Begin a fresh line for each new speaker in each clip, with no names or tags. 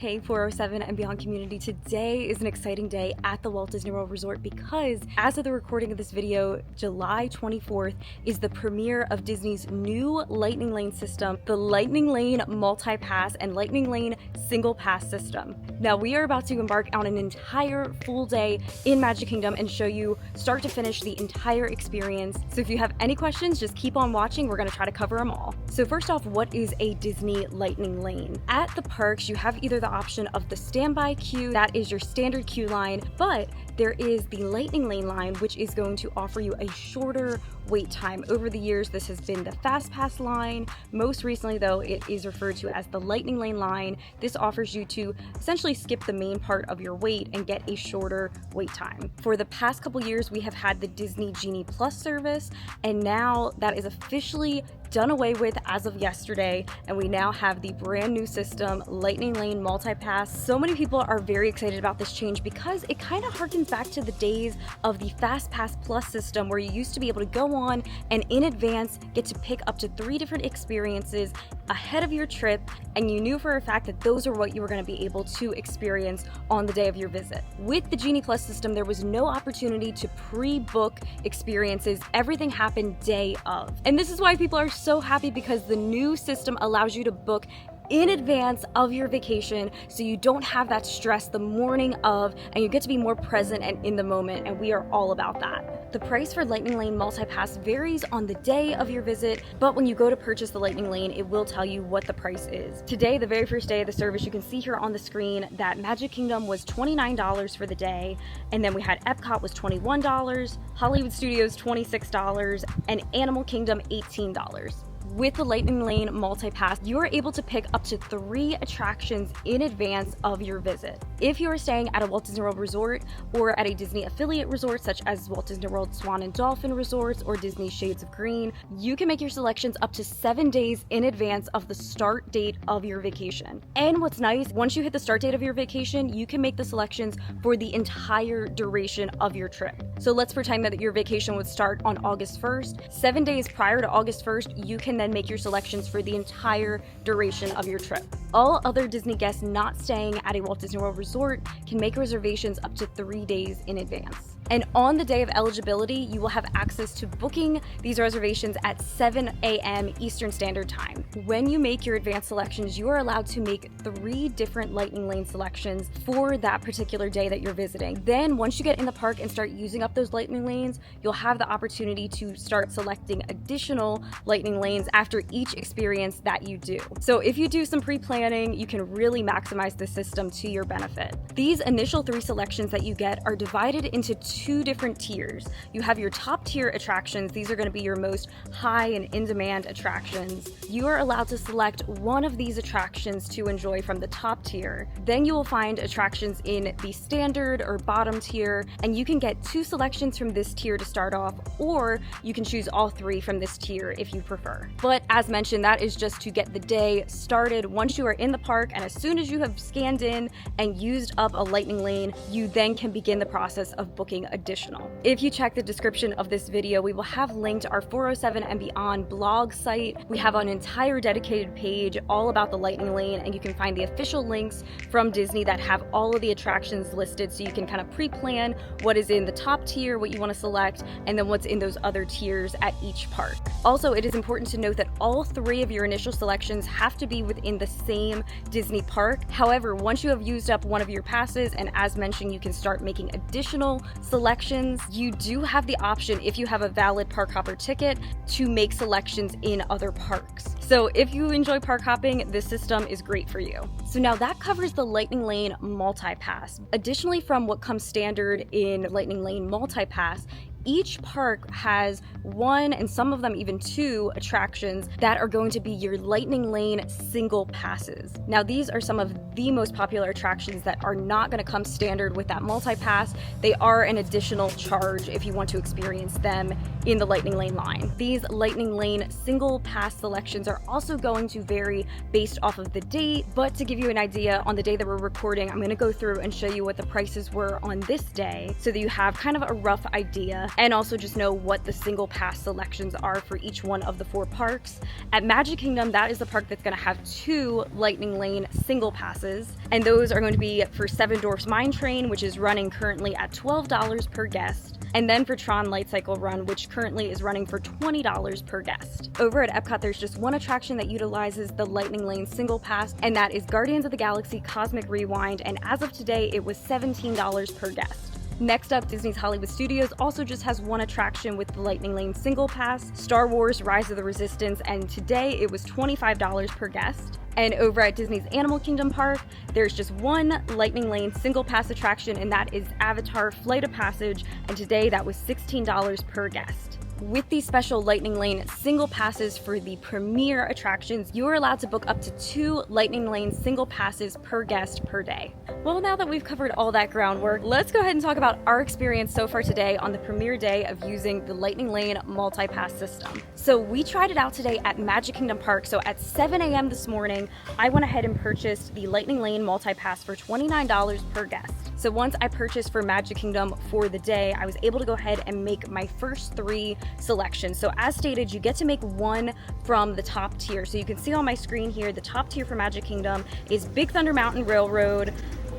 Hey 407 and beyond community, today is an exciting day at the Walt Disney World Resort because as of the recording of this video, July 24th is the premiere of Disney's new Lightning Lane system, the Lightning Lane Multipass and Lightning Lane Single Pass system. Now we are about to embark on an entire full day in Magic Kingdom and show you start to finish the entire experience. So if you have any questions, just keep on watching. We're going to try to cover them all. So first off, what is a Disney Lightning Lane? At the parks, you have either the option of the standby queue, that is your standard queue line, but there is the Lightning Lane line, which is going to offer you a shorter wait time. Over the years, this has been the Fastpass line. Most recently, though, it is referred to as the Lightning Lane line. This offers you to essentially skip the main part of your wait and get a shorter wait time. For the past couple years, we have had the Disney Genie Plus service, and now that is officially done away with as of yesterday, and we now have the brand new system, Lightning Lane Multipass. So many people are very excited about this change because it kind of harkens back to the days of the Fastpass Plus system where you used to be able to go on and in advance get to pick up to 3 different experiences ahead of your trip, and you knew for a fact that those are what you were going to be able to experience on the day of your visit. With the Genie Plus system, there was no opportunity to pre-book experiences. Everything happened day of. And this is why people are so happy, because the new system allows you to book in advance of your vacation so you don't have that stress the morning of, and you get to be more present and in the moment, and we are all about that. The price for Lightning Lane Multipass varies on the day of your visit, but when you go to purchase the Lightning Lane, it will tell you what the price is. Today, the very first day of the service, you can see here on the screen that Magic Kingdom was $29 for the day, and then we had Epcot was $21, Hollywood Studios $26, and Animal Kingdom $18. With the Lightning Lane Multipass, you are able to pick up to 3 attractions in advance of your visit. If you are staying at a Walt Disney World Resort or at a Disney affiliate resort such as Walt Disney World Swan and Dolphin Resorts or Disney Shades of Green, you can make your selections up to 7 days in advance of the start date of your vacation. And what's nice, once you hit the start date of your vacation, you can make the selections for the entire duration of your trip. So let's pretend that your vacation would start on August 1st. 7 days prior to August 1st, you can then make your selections for the entire duration of your trip. All other Disney guests not staying at a Walt Disney World Resort can make reservations up to 3 days in advance. And on the day of eligibility, you will have access to booking these reservations at 7 a.m. Eastern Standard Time. When you make your advanced selections, you are allowed to make 3 different Lightning Lane selections for that particular day that you're visiting. Then once you get in the park and start using up those Lightning Lanes, you'll have the opportunity to start selecting additional Lightning Lanes after each experience that you do. So if you do some pre-planning, you can really maximize the system to your benefit. These initial 3 selections that you get are divided into 2 different tiers. You have your top tier attractions. These are going to be your most high and in-demand attractions. You are allowed to select one of these attractions to enjoy from the top tier. Then you will find attractions in the standard or bottom tier, and you can get 2 selections from this tier to start off, or you can choose all 3 from this tier if you prefer. But as mentioned, that is just to get the day started. Once you are in the park, and as soon as you have scanned in and used up a Lightning Lane, you then can begin the process of booking additional. If you check the description of this video, we will have linked our 407 and Beyond blog site. We have an entire dedicated page all about the Lightning Lane, and you can find the official links from Disney that have all of the attractions listed, so you can kind of pre-plan what is in the top tier, what you want to select, and then what's in those other tiers at each park. Also, it is important to note that all 3 of your initial selections have to be within the same Disney park. However, once you have used up one of your passes, and as mentioned, you can start making additional selections, you do have the option, if you have a valid park hopper ticket, to make selections in other parks. So if you enjoy park hopping, this system is great for you. So now that covers the Lightning Lane Multipass. Additionally, from what comes standard in Lightning Lane Multipass, each park has 1 and some of them even 2 attractions that are going to be your Lightning Lane single passes. Now these are some of the most popular attractions that are not going to come standard with that multi-pass. They are an additional charge if you want to experience them in the Lightning Lane line. These Lightning Lane single pass selections are also going to vary based off of the date, but to give you an idea, on the day that we're recording, I'm going to go through and show you what the prices were on this day so that you have kind of a rough idea, and also just know what the single pass selections are for each one of the 4 parks. At Magic Kingdom, that is the park that's going to have 2 Lightning Lane single passes, and those are going to be for Seven Dwarfs Mine Train, which is running currently at $12 per guest, and then for Tron Light Cycle Run, which currently is running for $20 per guest. Over at Epcot, there's just one attraction that utilizes the Lightning Lane single pass, and that is Guardians of the Galaxy Cosmic Rewind, and as of today, it was $17 per guest. Next up, Disney's Hollywood Studios also just has one attraction with the Lightning Lane single pass, Star Wars Rise of the Resistance, and today it was $25 per guest. And over at Disney's Animal Kingdom Park, there's just one Lightning Lane single pass attraction, and that is Avatar Flight of Passage, and today that was $16 per guest. With these special Lightning Lane single passes for the premier attractions, you are allowed to book up to 2 Lightning Lane single passes per guest per day. Well, now that we've covered all that groundwork, let's go ahead and talk about our experience so far today on the premier day of using the Lightning Lane Multipass system. So we tried it out today at Magic Kingdom Park. So at 7 a.m. this morning, I went ahead and purchased the Lightning Lane Multipass for $29 per guest. So once I purchased for Magic Kingdom for the day, I was able to go ahead and make my first 3 selections. So as stated, you get to make one from the top tier. So you can see on my screen here, the top tier for Magic Kingdom is Big Thunder Mountain Railroad,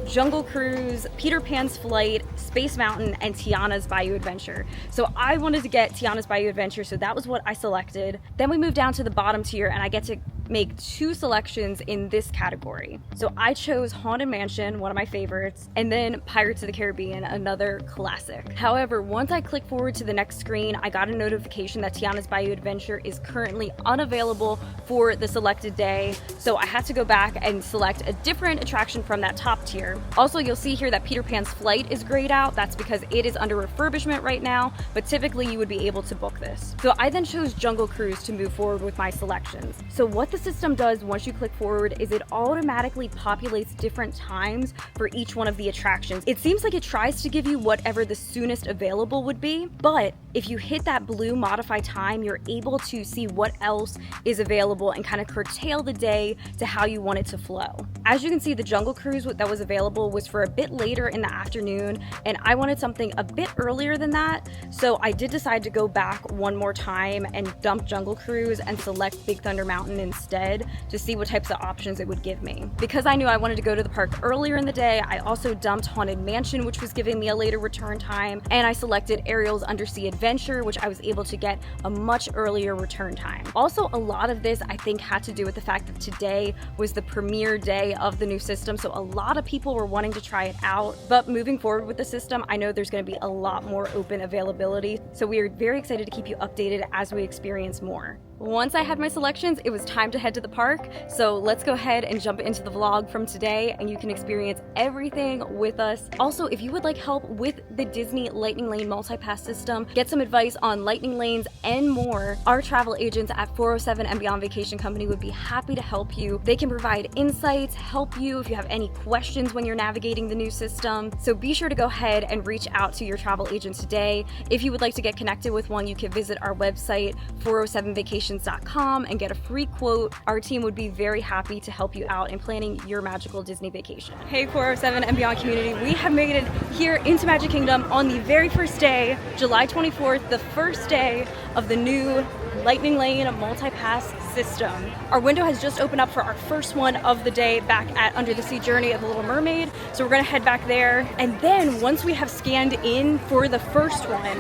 Jungle Cruise, Peter Pan's Flight, Space Mountain, and Tiana's Bayou Adventure. So I wanted to get Tiana's Bayou Adventure, so that was what I selected. Then we moved down to the bottom tier, and I get to make 2 selections in this category. So I chose Haunted Mansion, one of my favorites, and then Pirates of the Caribbean, another classic. However, once I click forward to the next screen, I got a notification that Tiana's Bayou Adventure is currently unavailable for the selected day. So I had to go back and select a different attraction from that top tier. Also, you'll see here that Peter Pan's Flight is grayed out. That's because it is under refurbishment right now, but typically you would be able to book this. So I then chose Jungle Cruise to move forward with my selections. So what the system does once you click forward is it automatically populates different times for each one of the attractions. It seems like it tries to give you whatever the soonest available would be, but if you hit that blue modify time, you're able to see what else is available and kind of curtail the day to how you want it to flow. As you can see, the Jungle Cruise that was available was for a bit later in the afternoon, and I wanted something a bit earlier than that, so I did decide to go back one more time and dump Jungle Cruise and select Big Thunder Mountain instead to see what types of options it would give me. Because I knew I wanted to go to the park earlier in the day, I also dumped Haunted Mansion, which was giving me a later return time, and I selected Ariel's Undersea Adventure, which I was able to get a much earlier return time. Also, a lot of this I think had to do with the fact that today was the premiere day of the new system, so a lot of people were wanting to try it out. But moving forward with the system, I know there's going to be a lot more open availability, so we are very excited to keep you updated as we experience more. Once I had my selections, it was time to head to the park, so let's go ahead and jump into the vlog from today, and you can experience everything with us. Also, if you would like help with the Disney Lightning Lane Multipass system, get some advice on Lightning Lanes and more, our travel agents at 407 and Beyond Vacation Company would be happy to help you. They can provide insights, help you if you have any questions when you're navigating the new system, so be sure to go ahead and reach out to your travel agent today. If you would like to get connected with one, you can visit our website, 407vacations.com, and get a free quote. Our team would be very happy to help you out in planning your magical Disney vacation. Hey 407 and Beyond community, we have made it here into Magic Kingdom on the very first day, July 24th, the first day of the new Lightning Lane Multipass system. Our window has just opened up for our first one of the day back at Under the Sea Journey of the Little Mermaid, so we're gonna head back there, and then once we have scanned in for the first one,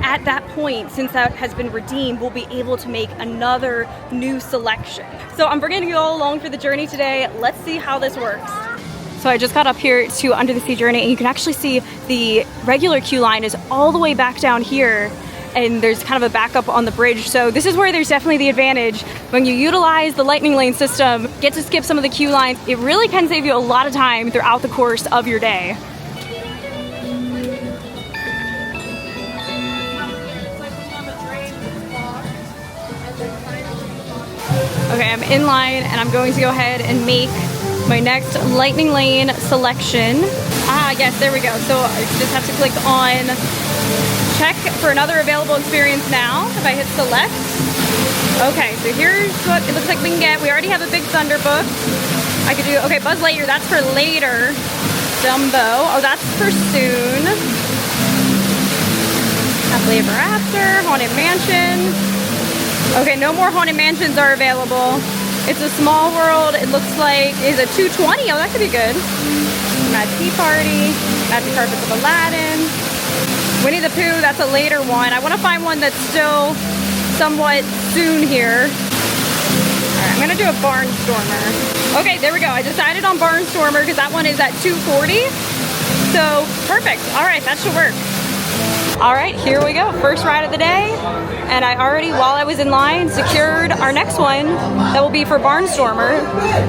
at that point, since that has been redeemed, we'll be able to make another new selection. So I'm bringing you all along for the journey today. Let's see how this works. So I just got up here to Under the Sea Journey, and you can actually see the regular queue line is all the way back down here, and there's kind of a backup on the bridge. So this is where there's definitely the advantage. When you utilize the Lightning Lane system, get to skip some of the queue lines, it really can save you a lot of time throughout the course of your day. Okay, I'm in line and I'm going to go ahead and make my next Lightning Lane selection. Ah, yes, there we go. So I just have to click on check for another available experience now if I hit select. Okay, so here's what it looks like we can get. We already have a Big Thunder book. I could do, okay, Buzz Lightyear, that's for later. Dumbo, oh, that's for soon. Happily Ever After, Haunted Mansion. Okay, no more Haunted Mansions are available. It's a Small World, it looks like, is a 220, oh, that could be good. Mad Tea Party, Magic Carpets of Aladdin. Winnie the Pooh, that's a later one. I want to find one that's still somewhat soon here. All right, I'm gonna do a Barnstormer. Okay, there we go. I decided on Barnstormer because that one is at 240. So perfect. All right, that should work. All right, here we go. First ride of the day. And I already, while I was in line, secured our next one that will be for Barnstormer.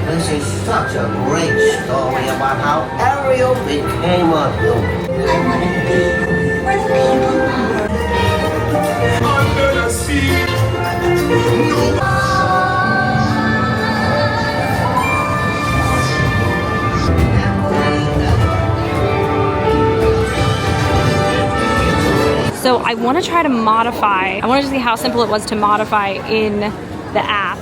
This is such a great story about how Ariel became a human. Under the sea.
So I want to try to modify. I wanted to see how simple it was to modify in the app.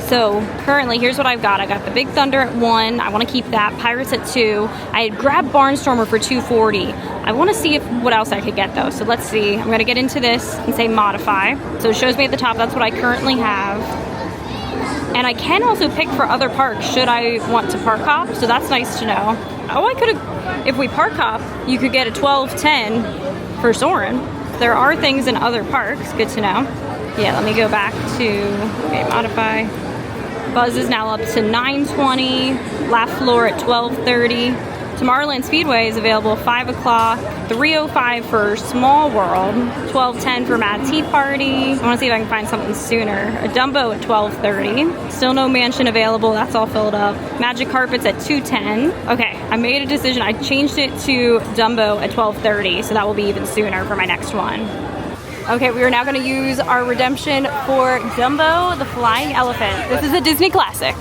So currently, here's what I've got. I got the Big Thunder at 1. I want to keep that. Pirates at 2. I had grabbed Barnstormer for 240. I want to see what else I could get though. So let's see. I'm going to get into this and say modify. So it shows me at the top. That's what I currently have. And I can also pick for other parks should I want to park hop. So that's nice to know. Oh, I could have. If we park hop, you could get a 1210 for Soarin'. There are things in other parks, good to know. Yeah, let me go back to, okay, modify. Buzz is now up to 920, Laugh Floor at 1230. Tomorrowland Speedway is available 5 o'clock, 3:05 for Small World, 12:10 for Mad Tea Party. I want to see if I can find something sooner. A Dumbo at 12:30. Still no Mansion available, that's all filled up. Magic Carpets at 2:10. Okay, I made a decision. I changed it to Dumbo at 12:30, so that will be even sooner for my next one. Okay, we are now going to use our redemption for Dumbo the Flying Elephant. This is a Disney classic.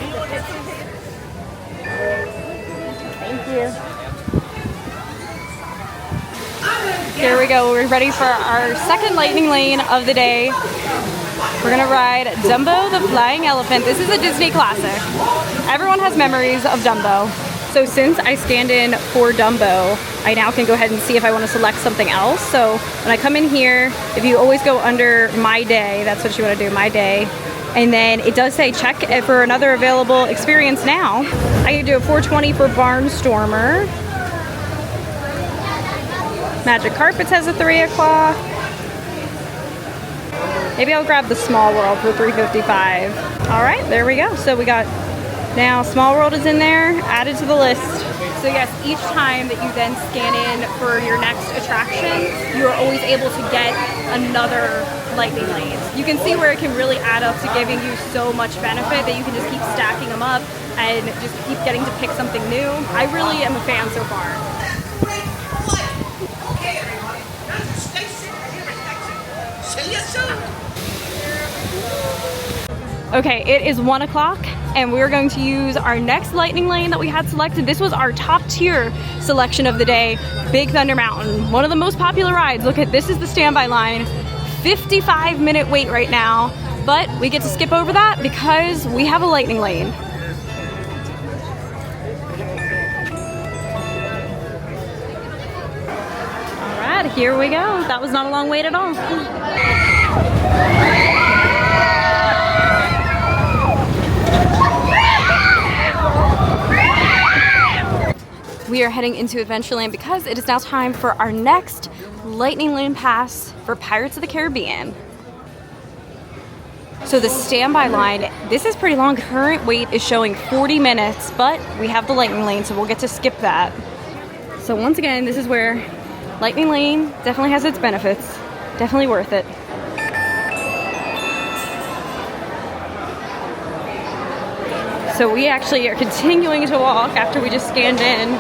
Thank you. Here we go. We're ready for our second lightning lane of the day. We're gonna ride Dumbo the Flying Elephant. This is a Disney classic. Everyone has memories of Dumbo. So since I scanned in for Dumbo, I now can go ahead and see if I want to select something else. So when I come in here, if you always go under My Day, that's what you want to do, My Day. And then it does say check for another available experience now. I can do a 420 for Barnstormer. Magic Carpets has a 3 o'clock. Maybe I'll grab the Small World for 355. All right, there we go. So we got, now Small World is in there, added to the list. So yes, each time that you then scan in for your next attraction, you are always able to get another lightning lane. You can see where it can really add up to giving you so much benefit that you can just keep stacking them up and just keep getting to pick something new. I really am a fan so far.
Okay, everybody, that's a station here in Texas. See you soon.
Okay, it is 1 o'clock and we're going to use our next lightning lane that we had selected. This was our top tier selection of the day, Big Thunder Mountain. One of the most popular rides. Look at, this is the standby line. 55-minute wait right now, but we get to skip over that because we have a lightning lane. All right, here we go. That was not a long wait at all. We are heading into Adventureland because it is now time for our next Lightning Lane Pass for Pirates of the Caribbean. So the standby line, this is pretty long. Current wait is showing 40 minutes, but we have the Lightning Lane, so we'll get to skip that. So once again, this is where Lightning Lane definitely has its benefits. Definitely worth it. So we actually are continuing to walk after we just scanned in.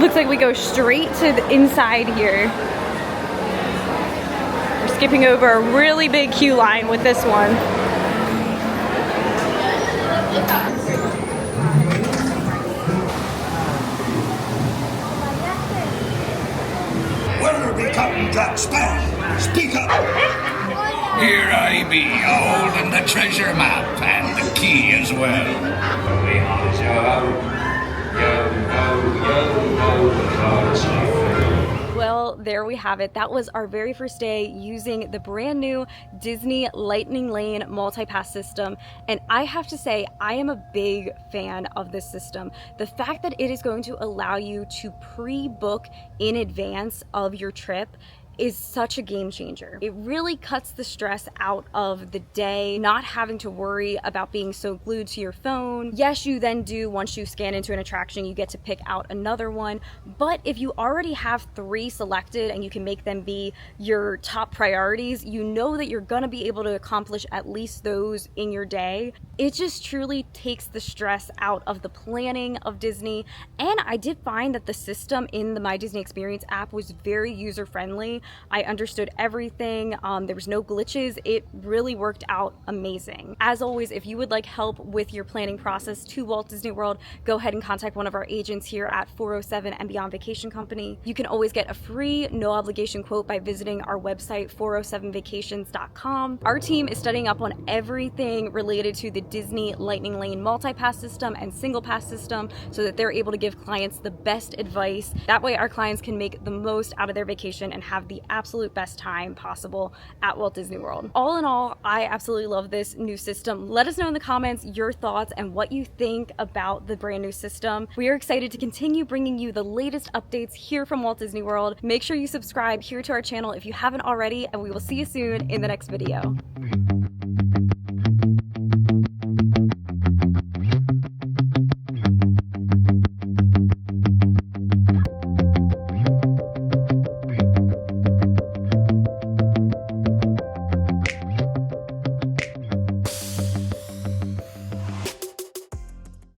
Looks like we go straight to the inside here. We're skipping over a really big queue line with this one.
Where we
up and drop. Stand. Speak up.
Here I be, holding the treasure map and the key as well. We are
Well, there we have it. That was our very first day using the brand new Disney Lightning Lane Multipass system. And I have to say, I am a big fan of this system. The fact that it is going to allow you to pre-book in advance of your trip is such a game changer. It really cuts the stress out of the day, not having to worry about being so glued to your phone. Yes, you then do, once you scan into an attraction, you get to pick out another one. But if you already have 3 selected and you can make them be your top priorities, you know that you're gonna be able to accomplish at least those in your day. It just truly takes the stress out of the planning of Disney. And I did find that the system in the My Disney Experience app was very user-friendly. I understood everything. There was no glitches. It really worked out amazing. As always, if you would like help with your planning process to Walt Disney World, go ahead and contact one of our agents here at 407 and Beyond Vacation Company. You can always get a free, no obligation quote by visiting our website, 407vacations.com. Our team is studying up on everything related to the Disney Lightning Lane Multipass system and Single Pass system so that they're able to give clients the best advice. That way our clients can make the most out of their vacation and have the absolute best time possible at Walt Disney World. All in all, I absolutely love this new system. Let us know in the comments your thoughts and what you think about the brand new system. We are excited to continue bringing you the latest updates here from Walt Disney World. Make sure you subscribe here to our channel if you haven't already, and we will see you soon in the next video.